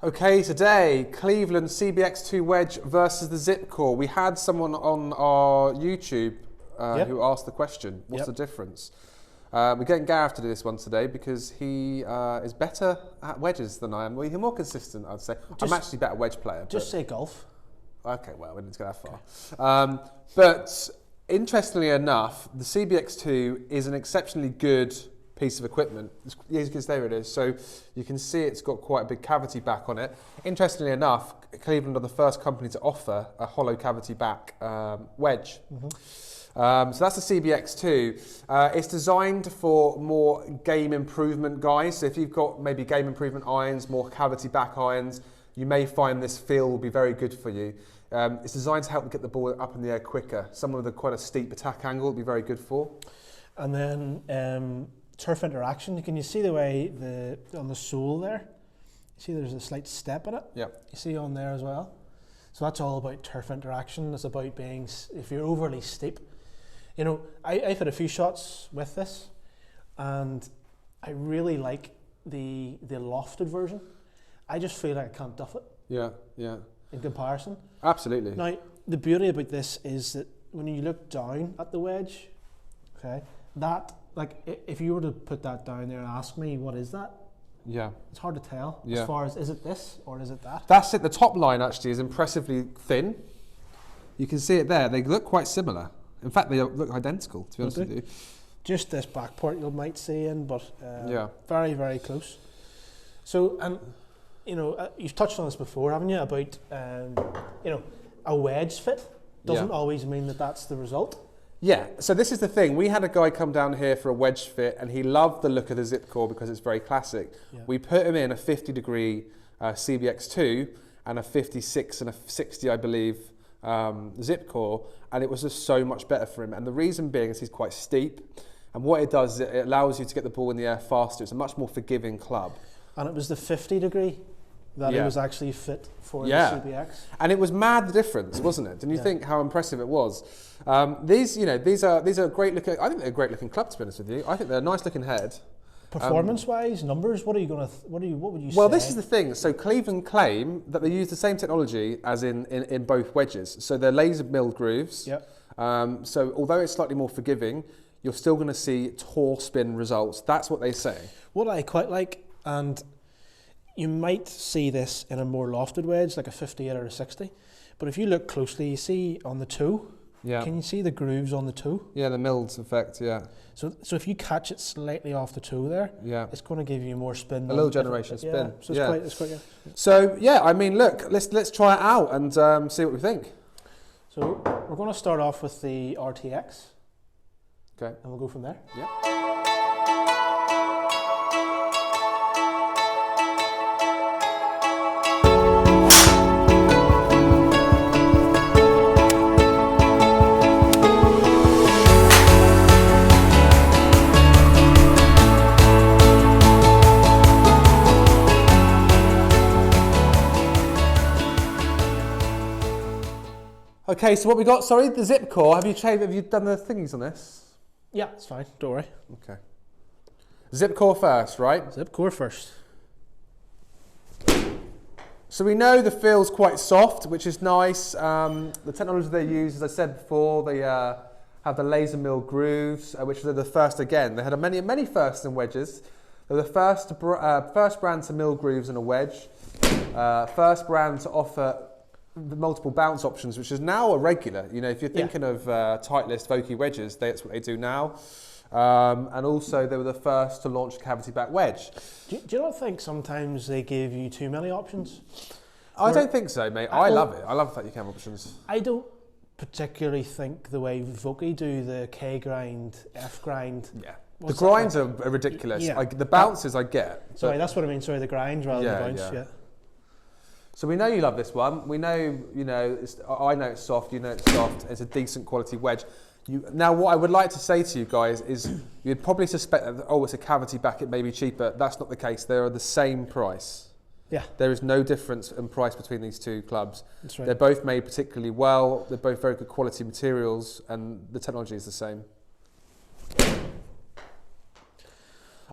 Okay, today, Cleveland CBX2 wedge versus the ZipCore. We had someone on our YouTube who asked the question, what's the difference? We're getting Gareth to do this one today because he is better at wedges than I am. Well, he's more consistent, I'd say. I'm actually a better wedge player. Just say golf. Okay, well, we didn't go that far. But interestingly enough, the CBX2 is an exceptionally good piece of equipment. Because there it is. So you can see it's got quite a big cavity back on it. Interestingly enough, Cleveland are the first company to offer a hollow cavity back wedge. So that's the CBX2. It's designed for more game improvement guys. So if you've got maybe game improvement irons, more cavity back irons, you may find this feel will be very good for you. It's designed to help get the ball up in the air quicker. Someone with quite a steep attack angle would be very good for. And then turf interaction. Can you see the way on the sole there? You see there's a slight step in it? Yep. You see on there as well? So that's all about turf interaction. It's about being, if you're overly steep. You know, I've had a few shots with this and I really like the lofted version. I just feel like I can't duff it. Yeah, yeah. In comparison. Absolutely. Now, the beauty about this is that when you look down at the wedge, okay, that, like, if you were to put that down there and ask me, what is that? Yeah. It's hard to tell as far as, is it this or is it that? That's it. The top line actually is impressively thin. You can see it there. They look quite similar. In fact, they look identical, to be honest with you. Just this back part you might see in, but very, very close. So, and you know, you've touched on this before, haven't you, about, you know, a wedge fit doesn't always mean that that's the result. Yeah, so this is the thing. We had a guy come down here for a wedge fit and he loved the look of the ZipCore because it's very classic. Yeah. We put him in a 50-degree CBX2 and a 56 and a 60, I believe, ZipCore, and it was just so much better for him. And the reason being is he's quite steep, and what it does is it allows you to get the ball in the air faster. It's a much more forgiving club. And it was the 50-degree that it was actually fit for the CBX. And it was mad the difference, wasn't it? Didn't you think how impressive it was? These are great looking. I think they're a great looking club, to be honest with you. I think they're a nice looking head. Performance-wise, numbers, what would you say? Well, this is the thing. So Cleveland claim that they use the same technology as in both wedges. So they're laser milled grooves. Yep. So although it's slightly more forgiving, you're still going to see torque spin results. That's what they say. What I quite like, and you might see this in a more lofted wedge, like a 58 or a 60. But if you look closely, you see on the toe. Yeah. Can you see the grooves on the toe? Yeah, the milled effect, yeah. So if you catch it slightly off the toe there, it's going to give you more spin. A little generation spin. Yeah, so it's quite good. So yeah, I mean, look, let's try it out and see what we think. So we're going to start off with the RTX. Okay. And we'll go from there. Yeah. Okay, so what we got, sorry, the ZipCore. Have you done the thingies on this? Yeah, it's fine, don't worry. Okay. ZipCore first, right? ZipCore first. So we know the feel's quite soft, which is nice. The technology they use, as I said before, they have the laser mill grooves, which are the first again. They had many firsts in wedges. They were the first brand to mill grooves in a wedge. First brand to offer the multiple bounce options, which is now a regular. You know, if you're thinking of Titleist Vokey wedges, that's what they do now. And also, they were the first to launch a cavity back wedge. Do you not think sometimes they give you too many options? I don't think so, mate. I love it. I love the fact you can have options. I don't particularly think the way Vokey do the K grind, F grind. Yeah. The grinds are ridiculous. Yeah. The bounces I get. Sorry, that's what I mean. Sorry, the grinds rather than the bounce. Yeah. So we know you love this one. We know, I know it's soft. You know it's soft. It's a decent quality wedge. Now, what I would like to say to you guys is, you'd probably suspect that it's a cavity back. It may be cheaper. That's not the case. They are the same price. Yeah. There is no difference in price between these two clubs. That's right. They're both made particularly well. They're both very good quality materials, and the technology is the same.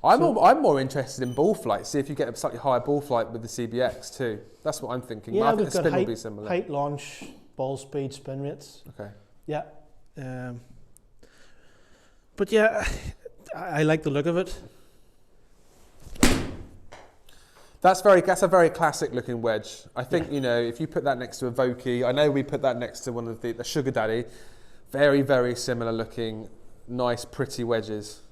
I'm more interested in ball flight. See if you get a slightly higher ball flight with the CBX2. That's what I'm thinking. Yeah, I think we've the got spin will be similar. height, launch, ball speed, spin rates. Okay. Yeah. But yeah, I like the look of it. That's a very classic looking wedge. I think, you know, if you put that next to a Vokey, I know we put that next to one of the Sugar Daddy, very, very similar looking, nice, pretty wedges.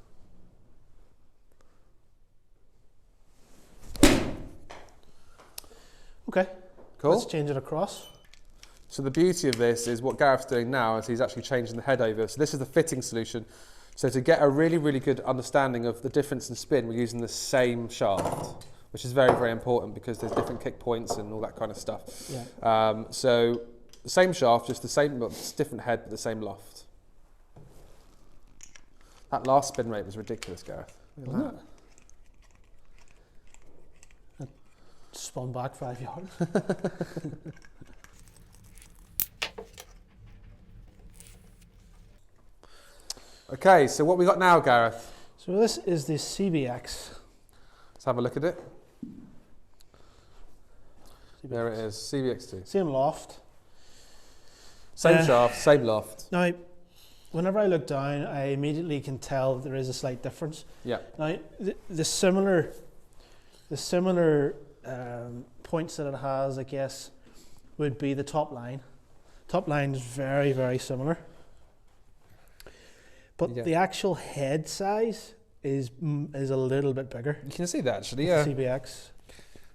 Okay. Cool. Let's change it across. So the beauty of this is what Gareth's doing now is he's actually changing the head over. So this is the fitting solution. So to get a really, really good understanding of the difference in spin, we're using the same shaft, which is very, very important because there's different kick points and all that kind of stuff. Yeah. So the same shaft, just the same, just different head, but the same loft. That last spin rate was ridiculous, Gareth. Look at that. It spun back 5 yards. Okay, so what we got now, Gareth? So this is the CBX. Let's have a look at it. There it is, CBX2. Same loft. Same shaft, same loft. Now, whenever I look down, I immediately can tell there is a slight difference. Yeah. Now, the similar points that it has, I guess, would be the top line. Top line is very, very similar. But the actual head size is a little bit bigger. You can see that actually, yeah. CBX.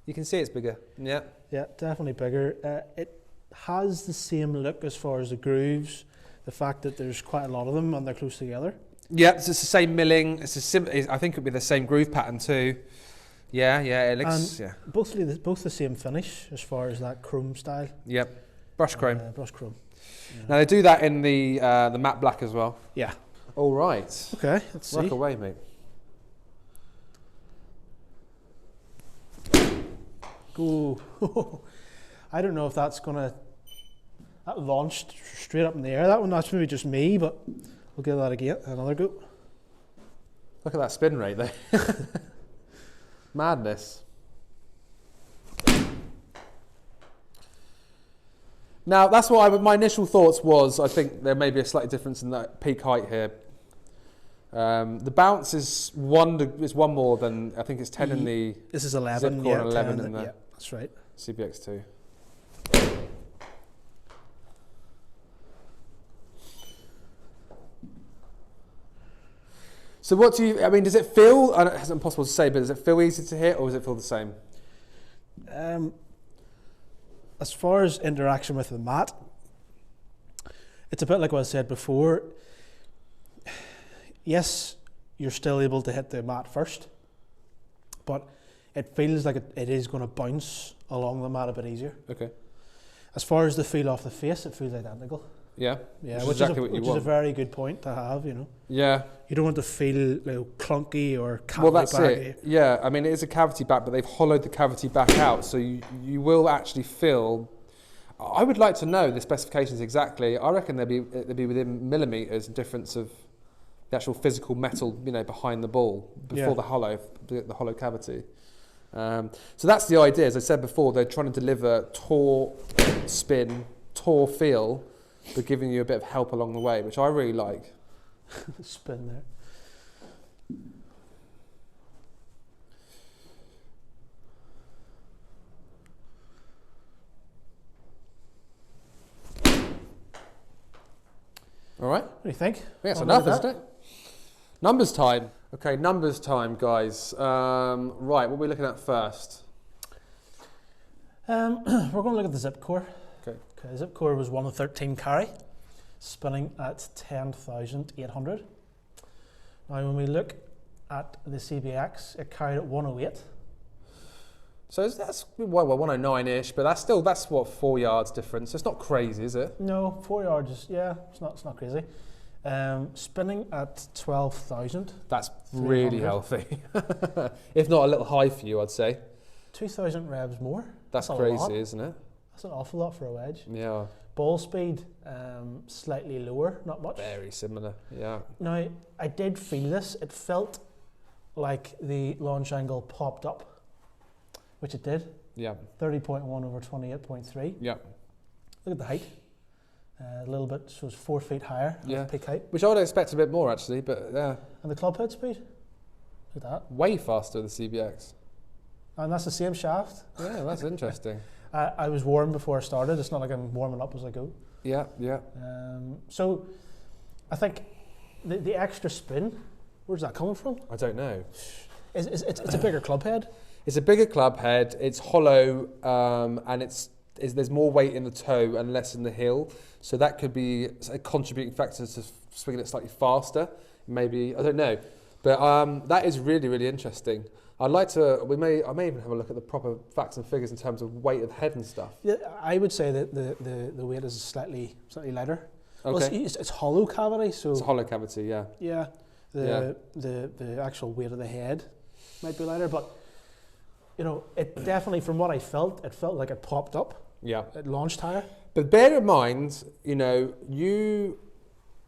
You can see it's bigger. Yeah. Yeah, definitely bigger. It has the same look as far as the grooves, the fact that there's quite a lot of them and they're close together. Yeah, it's the same milling. I think it'd be the same groove pattern too. Yeah, it looks. And both the same finish as far as that chrome style. Yep, brush chrome. Brush chrome. Yeah. Now they do that in the matte black as well. Yeah. All right. Okay, let's see. Work away, mate. Ooh. I don't know if that launched straight up in the air. That's maybe just me, but we'll give that again. Another go. Look at that spin rate there. Madness. Now that's what my initial thoughts was. I think there may be a slight difference in that peak height here. The bounce is one more than I think it's 10 in the. This is 11. ZipCore and 11 in the. Yeah, that's right. CBX2. So what do you? I mean, does it feel? It's impossible to say, but does it feel easy to hit, or does it feel the same? As far as interaction with the mat, it's a bit like what I said before. Yes, you're still able to hit the mat first, but it feels like it is going to bounce along the mat a bit easier. Okay. As far as the feel off the face, it feels identical. Yeah. Yeah, which is a very good point to have. You know. Yeah. You don't want to feel clunky or cavity. Well, that's it. Yeah, I mean it is a cavity back, but they've hollowed the cavity back out, so you will actually feel. I would like to know the specifications exactly. I reckon they'd be within millimeters difference of the actual physical metal, behind the ball before the hollow cavity. So that's the idea. As I said before, they're trying to deliver taut spin, taut feel, but giving you a bit of help along the way, which I really like. Spin there. All right. What do you think? Yeah, it's enough, isn't it? Numbers time. Okay, numbers time, guys. Right, what are we looking at first? We're going to look at the ZipCore. Okay. ZipCore was 1 of 13 carry, spinning at 10,800. Now, when we look at the CBX, it carried at 108. So that's 109-ish, but that's what 4 yards difference. It's not crazy, is it? No, 4 yards is it's not crazy. Spinning at 12,000. That's really healthy. If not a little high for you, I'd say. 2,000 revs more. That's crazy, isn't it? That's an awful lot for a wedge. Yeah. Ball speed, slightly lower, not much. Very similar, yeah. Now, I did feel this. It felt like the launch angle popped up, which it did. Yeah. 30.1 over 28.3. Yeah. Look at the height. A little bit, so it's 4 feet higher. Yeah. Peak height. Which I would expect a bit more actually, but yeah. And the club head speed. Look at that. Way faster than the CBX. And that's the same shaft. Yeah, that's interesting. I was warm before I started. It's not like I'm warming up as I go. Yeah, yeah. So I think the extra spin, where's that coming from? I don't know. It's a bigger club head. It's a bigger club head. It's hollow, and there's more weight in the toe and less in the heel. So that could be a contributing factor to swinging it slightly faster. Maybe, I don't know. But that is really, really interesting. I'd like to. I may even have a look at the proper facts and figures in terms of weight of the head and stuff. Yeah, I would say that the weight is slightly lighter. Okay. Well, it's hollow cavity, so It's a hollow cavity, yeah. yeah. The actual weight of the head might be lighter, but you know, it definitely, from what I felt, it felt like it popped up. Yeah. It launched higher. But bear in mind, you know, you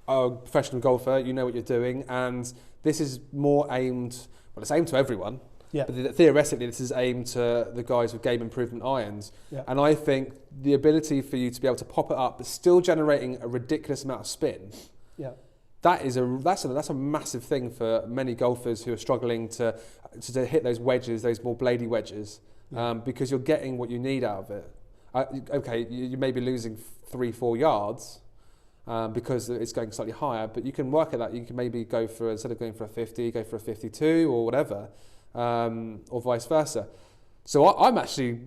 are a professional golfer. You know what you're doing, and this is more aimed. Well, it's aimed to everyone. Yeah. But theoretically, this is aimed to the guys with game improvement irons. Yeah. And I think the ability for you to be able to pop it up, but still generating a ridiculous amount of spin, Yeah. that's a massive thing for many golfers who are struggling to hit those wedges, those more bladey wedges, because you're getting what you need out of it. Okay, you may be losing 3-4 yards because it's going slightly higher, but you can work at that. You can maybe go for, instead of going for a 50, go for a 52 or whatever. Or vice versa. So I'm actually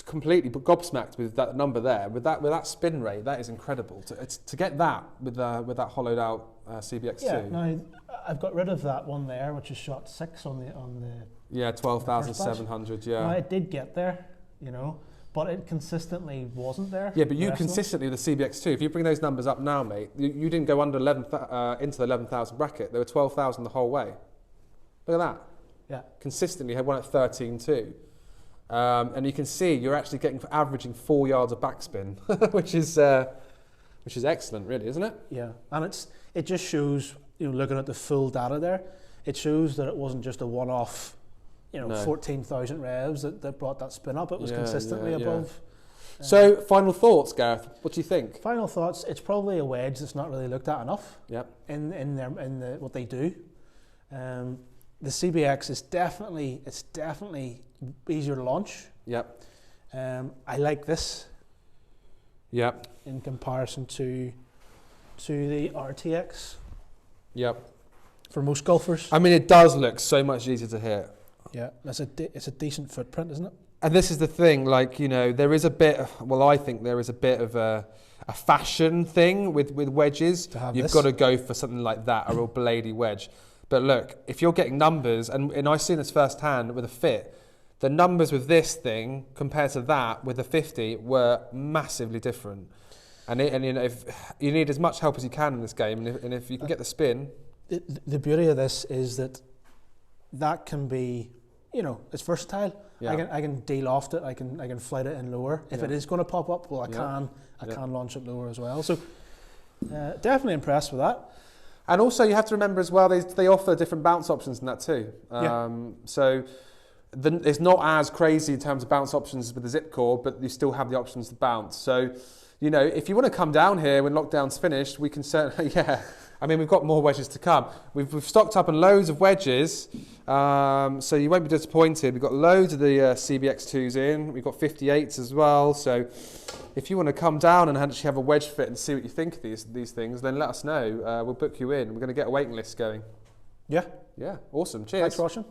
completely gobsmacked with that number there, with that spin rate. That is incredible to get that with that hollowed out CBX2. Yeah. Now I've got rid of that one there, which is shot 6 on the. Yeah, 12,700. Yeah. Now it did get there, you know, but it consistently wasn't there. Yeah, but you consistently with the CBX2. If you bring those numbers up now, mate, you didn't go under 11 into the 11,000 bracket. They were 12,000 the whole way. Look at that. Yeah. Consistently had one at 13.2. And you can see you're actually averaging 4 yards of backspin, which is excellent, really, isn't it? Yeah, and it just shows, you know, looking at the full data there, it shows that it wasn't just a one-off, you know, 14,000 revs that brought that spin up. It was consistently above. So, final thoughts, Gareth. What do you think? Final thoughts. It's probably a wedge that's not really looked at enough. Yep. In what they do. The CBX is definitely easier to launch. Yep. I like this. Yep. In comparison to the RTX. Yep. For most golfers. I mean, it does look so much easier to hit. Yeah, it's a decent footprint, isn't it? And this is the thing, like, you know, there is a bit. I think there is a bit of a fashion thing with wedges. You've got to go for something like that, a real bladey wedge. But look, if you're getting numbers, and I've seen this firsthand with a fit, the numbers with this thing compared to that with the 50 were massively different. And you know, if you need as much help as you can in this game, and if you can get the spin. The beauty of this is that can be, you know, it's versatile. Yeah. I can de-loft it. I can flight it in lower. If it is going to pop up, well, I can launch it lower as well. So definitely impressed with that. And also, you have to remember as well, they offer different bounce options in that too. So it's not as crazy in terms of bounce options with the ZipCore, but you still have the options to bounce. So, you know, if you want to come down here when lockdown's finished, we can certainly, I mean, we've got more wedges to come. We've stocked up on loads of wedges, so you won't be disappointed. We've got loads of the CBX2s in. We've got 58s as well. So if you want to come down and actually have a wedge fit and see what you think of these things, then let us know. We'll book you in. We're going to get a waiting list going. Yeah. Yeah, awesome. Cheers. Thanks for watching.